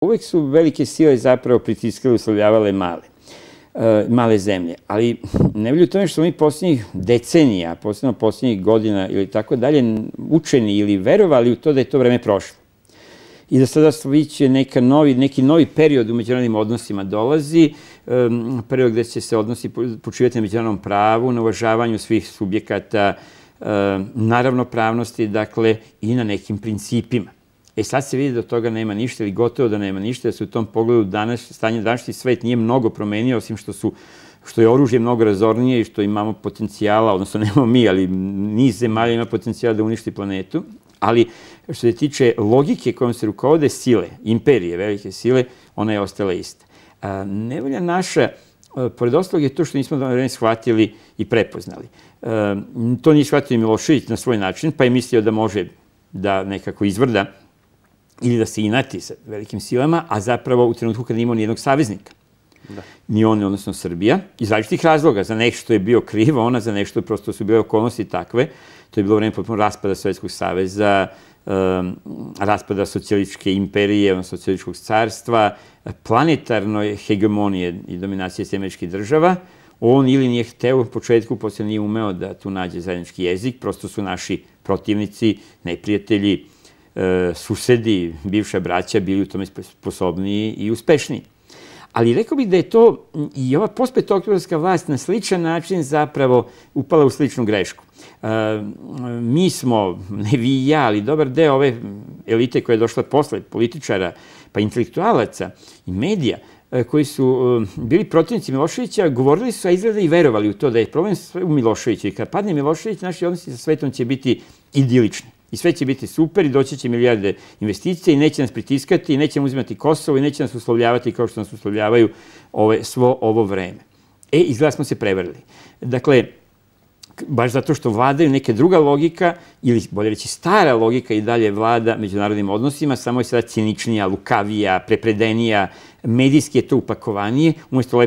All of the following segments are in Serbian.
Uvek su velike sile zapravo pritiskale, uslovljavale male zemlje, ali ne vidi u tome što smo mi poslednjih decenija, posebno poslednjih godina ili tako dalje, učeni ili verovali u to da je to vreme prošlo. I da sada viće neki novi period u međunarodnim odnosima dolazi, period gde će se odnosi počivati na međunarodnom pravu, na uvažavanju svih subjekata, na ravnopravnosti, dakle, i na nekim principima. Sad se vidi da od toga nema ništa ili gotovo da nema ništa, da se u tom pogledu današnji svet nije mnogo promenio, osim što je oružje mnogo razornije i što imamo potencijala, odnosno nemamo mi, ali niz zemalja ima potencijala da uništi planetu. Ali što se tiče logike kojom se rukovode sile, imperije, velike sile, ona je ostala ista. Nevolja naša, pored ostalog, je to što nismo na vreme shvatili i prepoznali. To nije shvatio Milošević na svoj način, pa je mislio da može da nekako izvrda ili da se inati sa velikim silama, a zapravo u trenutku kada nije imao nijednog saveznika. Ni on, odnosno Srbija, iz različitih razloga. Za nešto je bio kriv, ona za nešto prosto su bile okolnosti takve. To je bilo vreme potpuno raspada Sovjetskog saveza, raspada socijalističke imperije, odnosno socijalističkog carstva, planetarnoj hegemonije i dominacije američkih država. On ili nije hteo u početku, posle nije umeo da tu nađe zajednički jezik, prosto su naši protivnici, neprijatelji, susedi, bivša braća bili u tome sposobniji i uspešniji. Ali rekao bih da je to i ova postpetooktobarska vlast na sličan način zapravo upala u sličnu grešku. Mi smo, ne vi i ja, ali dobar deo ove elite koja je došla posle, političara, pa intelektualaca i medija, koji su bili protivnici Miloševića, govorili su, a izgleda i verovali u to da je problem u Miloševiću. I kad padne Milošević, naši odnosi sa svetom će biti idilični. I sve će biti super i doći će milijarde investicija i neće nas pritiskati i neće nam uzimati Kosovo i neće nas uslovljavati kao što nas uslovljavaju svo ovo vreme. Izgleda smo se prevarili. Dakle, baš zato što vladaju neka druga logika, ili bolje reći stara logika i dalje vlada međunarodnim odnosima, samo je sada ciničnija, lukavija, prepredenija, medijski je to upakovanije, umjesto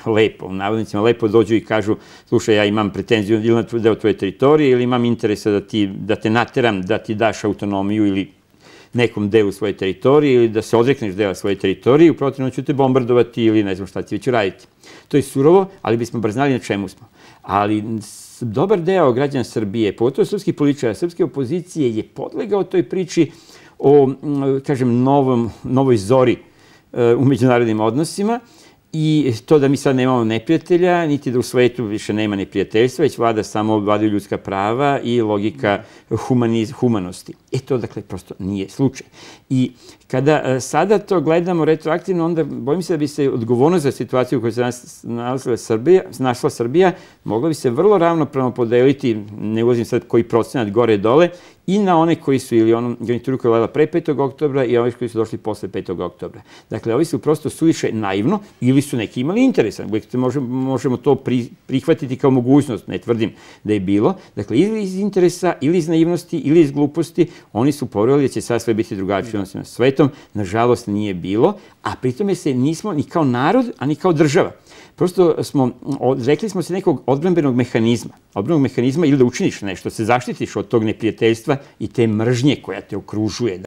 lepo, u navodnicima lepo dođu i kažu, slušaj, ja imam pretenziju ili na deo tvoje teritorije ili imam interesa da te nateram, da ti daš autonomiju ili nekom delu svoje teritorije ili da se odrekneš dela svoje teritorije, u protivnom ću te bombardovati ili ne znam šta će već uraditi. To je surovo, ali bismo bar znali na čemu smo. Ali dobar deo građana Srbije, pogotovo srpskih političara, srpske opozicije je podlegao toj priči o, kažem, novoj zori u međunarodnim odnosima i to da mi sad nemamo neprijatelja, niti da u svetu više nema neprijateljstva, već vladaju ljudska prava i logika humanosti. To, dakle, prosto nije slučaj. I kada sada to gledamo retroaktivno, onda bojim se da bi se odgovornost za situaciju u kojoj se našla Srbija, mogla bi se vrlo ravnopravno podeliti, ne ulazim sad koji procenat gore dole, i na one koji su ili onom garnituru koja je vladala pre 5. oktobra i ovi koji su došli posle 5. oktobra. Dakle, ovi su prosto suviše naivno ili su neki imali interesa. Uvijek možemo to prihvatiti kao mogućnost, ne tvrdim da je bilo. Dakle, ili iz interesa, ili iz naivnosti, ili iz gluposti, oni su poverovali da će sad sve biti drugačije odnosno sa svetom. Nažalost, nije bilo, a pritome se nismo ni kao narod, a ni kao država. Prosto rekli smo se nekog odbrambenog mehanizma ili da učiniš nešto, se zaštitiš od tog neprijateljstva i te mržnje koja te okružuje.